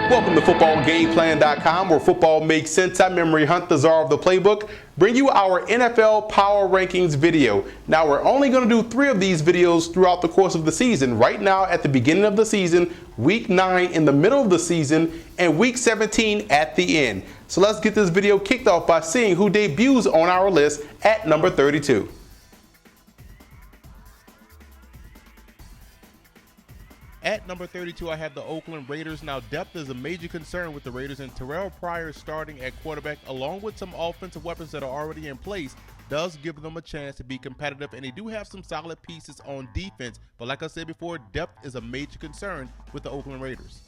Welcome to footballgameplan.com, where football makes sense. I'm Memory Hunt, the czar of the playbook. Bring you our NFL Power Rankings video. Now, we're only going to do 3 of these videos throughout the course of the season. Right now, at the beginning of the season, week 9 in the middle of the season, and week 17 at the end. So let's get this video kicked off by seeing who debuts on our list at number 32. At number 32, I have the Oakland Raiders. Now, depth is a major concern with the Raiders, and Terrell Pryor starting at quarterback, along with some offensive weapons that are already in place, does give them a chance to be competitive, and they do have some solid pieces on defense. But like I said before, depth is a major concern with the Oakland Raiders.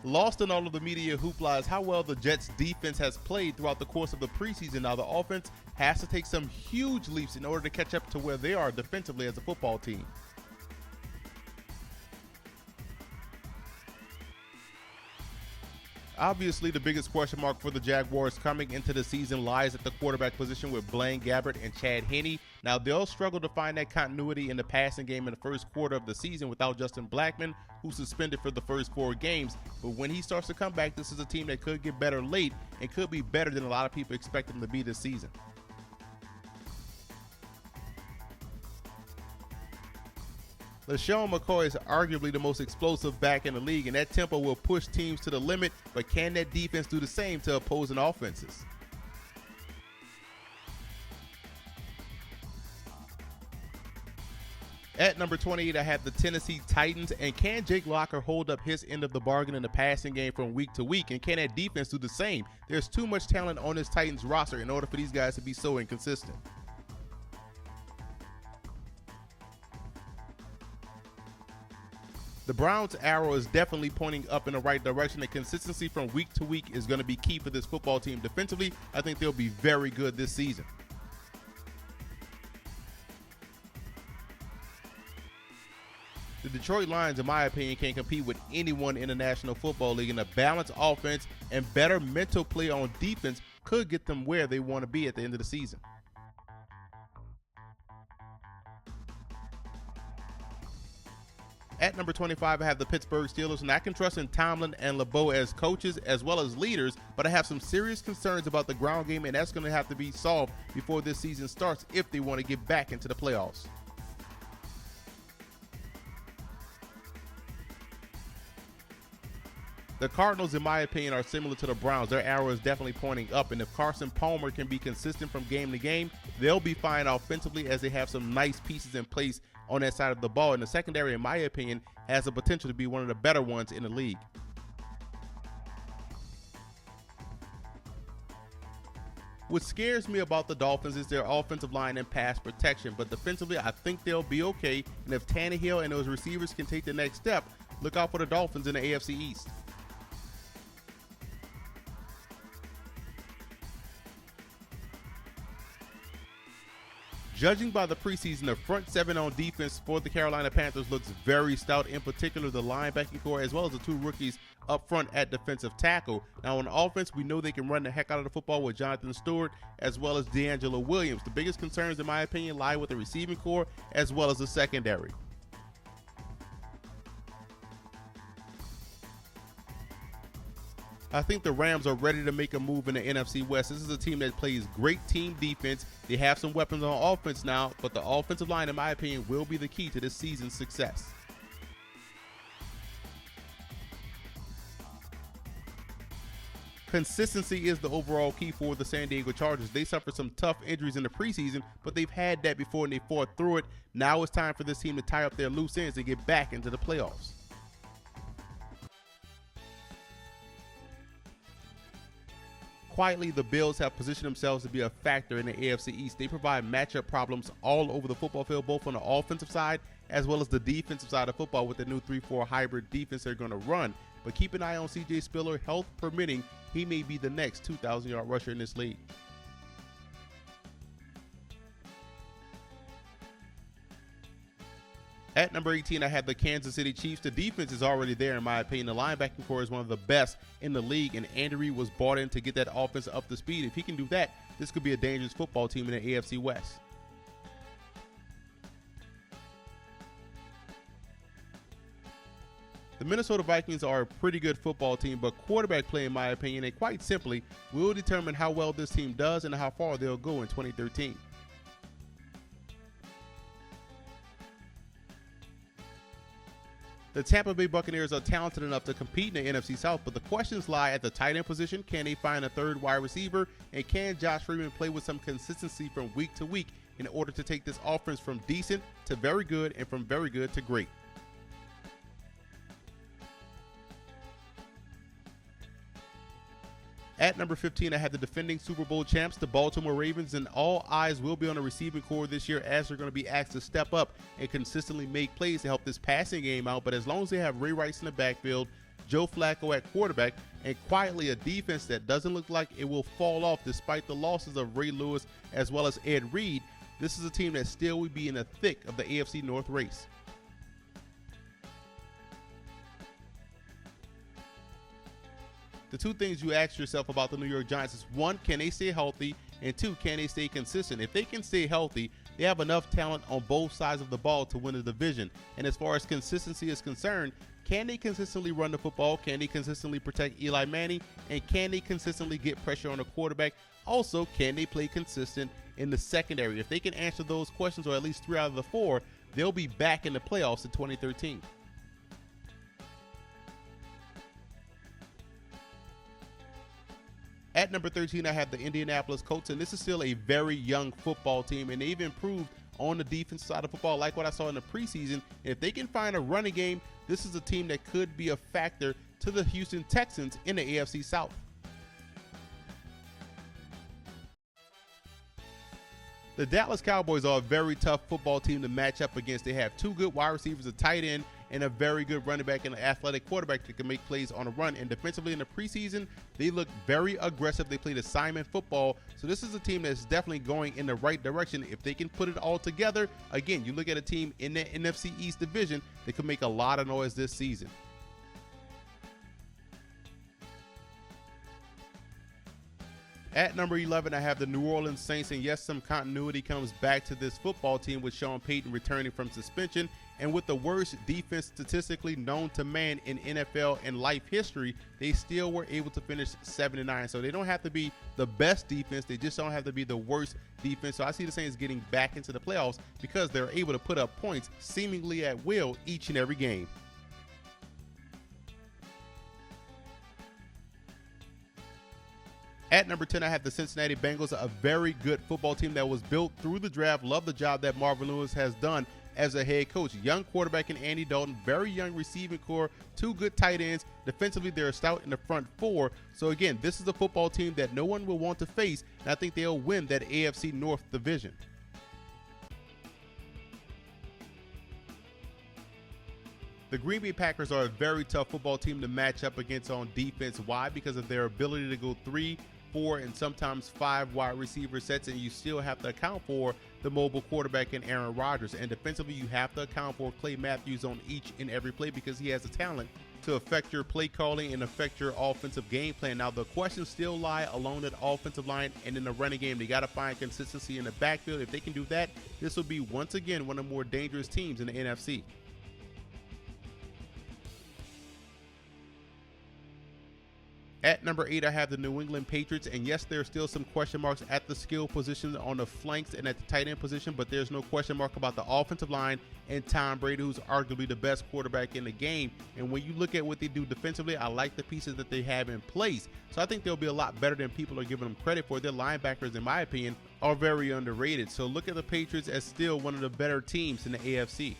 Lost in all of the media hoopla is how well the Jets defense has played throughout the course of the preseason. Now, the offense has to take some huge leaps in order to catch up to where they are defensively as a football team. Obviously, the biggest question mark for the Jaguars coming into the season lies at the quarterback position with Blaine Gabbert and Chad Henne. Now, they'll struggle to find that continuity in the passing game in the first quarter of the season without Justin Blackmon, who's suspended for the first 4 games. But when he starts to come back, this is a team that could get better late and could be better than a lot of people expect them to be this season. LaShawn McCoy is arguably the most explosive back in the league, and that tempo will push teams to the limit, but can that defense do the same to opposing offenses? At number 28, I have the Tennessee Titans, and can Jake Locker hold up his end of the bargain in the passing game from week to week, and can that defense do the same? There's too much talent on this Titans roster in order for these guys to be so inconsistent. The Browns' arrow is definitely pointing up in the right direction, and consistency from week to week is going to be key for this football team. Defensively, I think they'll be very good this season. The Detroit Lions, in my opinion, can compete with anyone in the National Football League, and a balanced offense and better mental play on defense could get them where they want to be at the end of the season. At number 25, I have the Pittsburgh Steelers, and I can trust in Tomlin and LeBeau as coaches as well as leaders, but I have some serious concerns about the ground game, and that's going to have to be solved before this season starts if they want to get back into the playoffs. The Cardinals, in my opinion, are similar to the Browns. Their arrow is definitely pointing up, and if Carson Palmer can be consistent from game to game, they'll be fine offensively as they have some nice pieces in place on that side of the ball. And the secondary, in my opinion, has the potential to be one of the better ones in the league. What scares me about the Dolphins is their offensive line and pass protection, but defensively, I think they'll be okay. And if Tannehill and those receivers can take the next step, look out for the Dolphins in the AFC East. Judging by the preseason, the front 7 on defense for the Carolina Panthers looks very stout, in particular the linebacking core as well as the 2 rookies up front at defensive tackle. Now on offense, we know they can run the heck out of the football with Jonathan Stewart as well as D'Angelo Williams. The biggest concerns, in my opinion, lie with the receiving core as well as the secondary. I think the Rams are ready to make a move in the NFC West. This is a team that plays great team defense. They have some weapons on offense now, but the offensive line, in my opinion, will be the key to this season's success. Consistency is the overall key for the San Diego Chargers. They suffered some tough injuries in the preseason, but they've had that before and they fought through it. Now it's time for this team to tie up their loose ends and get back into the playoffs. Quietly, the Bills have positioned themselves to be a factor in the AFC East. They provide matchup problems all over the football field, both on the offensive side as well as the defensive side of football with the new 3-4 hybrid defense they're going to run. But keep an eye on C.J. Spiller. Health permitting, he may be the next 2,000-yard rusher in this league. At number 18, I have the Kansas City Chiefs. The defense is already there, in my opinion. The linebacking core is one of the best in the league, and Andy Reid was brought in to get that offense up to speed. If he can do that, this could be a dangerous football team in the AFC West. The Minnesota Vikings are a pretty good football team, but quarterback play, in my opinion, and quite simply, will determine how well this team does and how far they'll go in 2013. The Tampa Bay Buccaneers are talented enough to compete in the NFC South, but the questions lie at the tight end position. Can they find a third wide receiver? And can Josh Freeman play with some consistency from week to week in order to take this offense from decent to very good and from very good to great? At number 15, I have the defending Super Bowl champs, the Baltimore Ravens, and all eyes will be on the receiving core this year as they're going to be asked to step up and consistently make plays to help this passing game out. But as long as they have Ray Rice in the backfield, Joe Flacco at quarterback, and quietly a defense that doesn't look like it will fall off despite the losses of Ray Lewis as well as Ed Reed, this is a team that still will be in the thick of the AFC North race. The two things you ask yourself about the New York Giants is, one, can they stay healthy? And two, can they stay consistent? If they can stay healthy, they have enough talent on both sides of the ball to win the division. And as far as consistency is concerned, can they consistently run the football? Can they consistently protect Eli Manning? And can they consistently get pressure on the quarterback? Also, can they play consistent in the secondary? If they can answer those questions, or at least 3 out of the 4, they'll be back in the playoffs in 2013. At number 13, I have the Indianapolis Colts, and this is still a very young football team, and they've improved on the defense side of football like what I saw in the preseason. If they can find a running game, this is a team that could be a factor to the Houston Texans in the AFC South. The Dallas Cowboys are a very tough football team to match up against. They have 2 good wide receivers, a tight end, and a very good running back and an athletic quarterback that can make plays on a run. And defensively in the preseason, they look very aggressive. They played assignment football. So this is a team that's definitely going in the right direction. If they can put it all together, again, you look at a team in the NFC East division that could make a lot of noise this season. At number 11, I have the New Orleans Saints, and yes, some continuity comes back to this football team with Sean Payton returning from suspension, and with the worst defense statistically known to man in NFL and life history, they still were able to finish 7-9. So they don't have to be the best defense, they just don't have to be the worst defense. So I see the Saints getting back into the playoffs because they're able to put up points seemingly at will each and every game. At number 10, I have the Cincinnati Bengals, a very good football team that was built through the draft. Love the job that Marvin Lewis has done as a head coach. Young quarterback in Andy Dalton, very young receiving core, 2 good tight ends. Defensively, they're stout in the front 4. So again, this is a football team that no one will want to face, and I think they'll win that AFC North division. The Green Bay Packers are a very tough football team to match up against on defense. Why? Because of their ability to go 3, 4, and sometimes 5 wide receiver sets, and you still have to account for the mobile quarterback in Aaron Rodgers. And defensively, you have to account for Clay Matthews on each and every play because he has the talent to affect your play calling and affect your offensive game plan. Now, the questions still lie along that offensive line and in the running game. They got to find consistency in the backfield. If they can do that, this will be once again one of the more dangerous teams in the NFC. At number 8, I have the New England Patriots, and yes, there are still some question marks at the skill positions on the flanks and at the tight end position, but there's no question mark about the offensive line and Tom Brady, who's arguably the best quarterback in the game. And when you look at what they do defensively, I like the pieces that they have in place. So I think they'll be a lot better than people are giving them credit for. Their linebackers, in my opinion, are very underrated. So look at the Patriots as still one of the better teams in the AFC.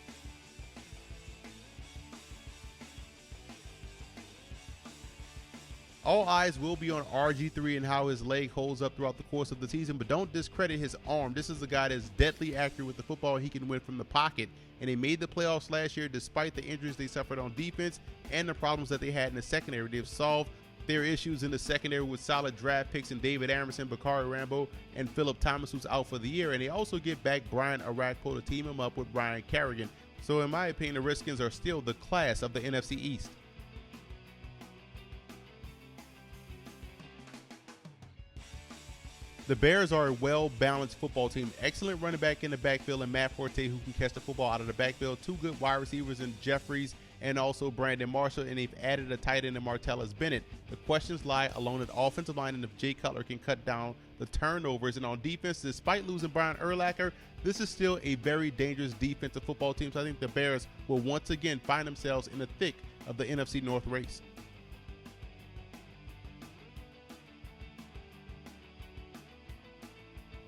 All eyes will be on RG3 and how his leg holds up throughout the course of the season, but don't discredit his arm. This is a guy that's deadly accurate with the football. He can win from the pocket, and they made the playoffs last year despite the injuries they suffered on defense and the problems that they had in the secondary. They've solved their issues in the secondary with solid draft picks in David Amerson, Bakari Rambo, and Phillip Thomas, who's out for the year, and they also get back Brian Orakpo to team him up with Brian Kerrigan. So in my opinion, the Redskins are still the class of the NFC East. The Bears are a well-balanced football team. Excellent running back in the backfield and Matt Forte, who can catch the football out of the backfield. 2 good wide receivers in Jeffries and also Brandon Marshall, and they've added a tight end in Martellus Bennett. The questions lie along the offensive line and if Jay Cutler can cut down the turnovers. And on defense, despite losing Brian Urlacher, this is still a very dangerous defensive football team. So I think the Bears will once again find themselves in the thick of the NFC North race.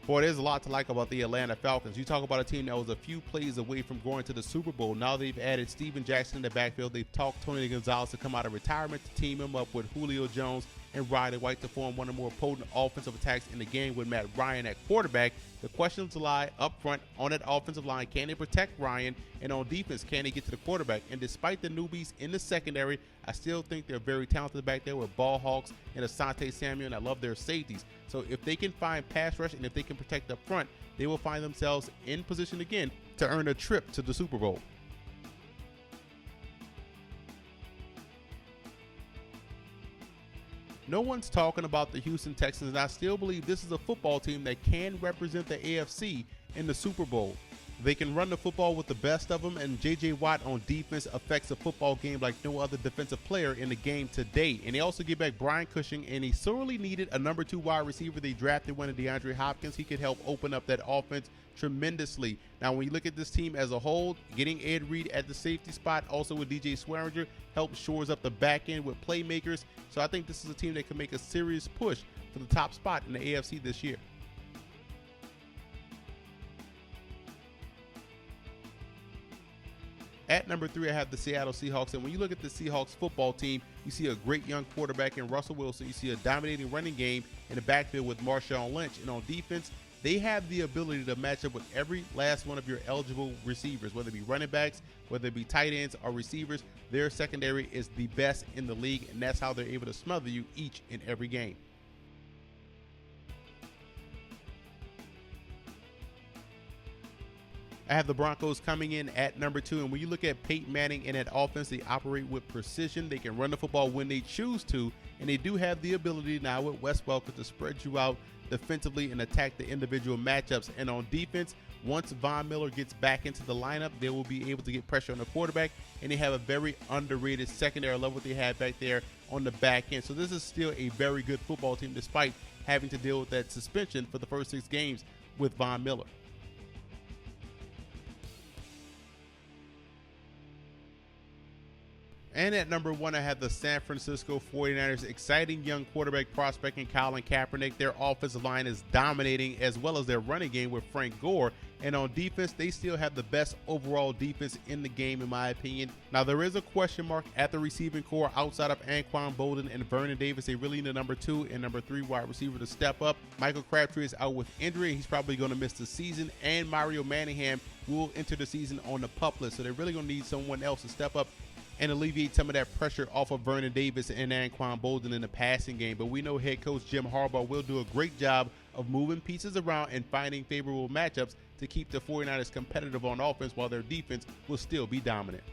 Boy, there's a lot to like about the Atlanta Falcons. You talk about a team that was a few plays away from going to the Super Bowl. Now they've added Steven Jackson in the backfield. They've talked Tony Gonzalez to come out of retirement to team him up with Julio Jones and Roddy White to form one of the more potent offensive attacks in the game with Matt Ryan at quarterback. The questions lie up front on that offensive line. Can they protect Ryan? And on defense, can they get to the quarterback? And despite the newbies in the secondary, I still think they're very talented back there with Ball Hawks and Asante Samuel, and I love their safeties. So if they can find pass rush and if they can protect up front, they will find themselves in position again to earn a trip to the Super Bowl. No one's talking about the Houston Texans, and I still believe this is a football team that can represent the AFC in the Super Bowl. They can run the football with the best of them, and J.J. Watt on defense affects a football game like no other defensive player in the game today. And they also get back Brian Cushing, and he sorely needed a number 2 wide receiver. They drafted one of DeAndre Hopkins. He could help open up that offense tremendously. Now, when you look at this team as a whole, getting Ed Reed at the safety spot, also with DJ Swearinger, helps shores up the back end with playmakers. So I think this is a team that can make a serious push for the top spot in the AFC this year. At number 3, I have the Seattle Seahawks. And when you look at the Seahawks football team, you see a great young quarterback in Russell Wilson. You see a dominating running game in the backfield with Marshawn Lynch. And on defense, they have the ability to match up with every last one of your eligible receivers, whether it be running backs, whether it be tight ends or receivers. Their secondary is the best in the league, and that's how they're able to smother you each and every game. I have the Broncos coming in at number 2, and when you look at Peyton Manning and that offense, they operate with precision. They can run the football when they choose to, and they do have the ability now with Wes Welker to spread you out defensively and attack the individual matchups. And on defense, once Von Miller gets back into the lineup, they will be able to get pressure on the quarterback, and they have a very underrated secondary. I love what they have back there on the back end. So this is still a very good football team despite having to deal with that suspension for the first 6 games with Von Miller. And at number 1, I have the San Francisco 49ers. Exciting young quarterback prospect in Colin Kaepernick. Their offensive line is dominating, as well as their running game with Frank Gore. And on defense, they still have the best overall defense in the game, in my opinion. Now, there is a question mark at the receiving core outside of Anquan Bolden and Vernon Davis. They really need a number 2 and number 3 wide receiver to step up. Michael Crabtree is out with injury. He's probably going to miss the season. And Mario Manningham will enter the season on the PUP list. So they're really going to need someone else to step up and alleviate some of that pressure off of Vernon Davis and Anquan Bolden in the passing game. But we know head coach Jim Harbaugh will do a great job of moving pieces around and finding favorable matchups to keep the 49ers competitive on offense while their defense will still be dominant.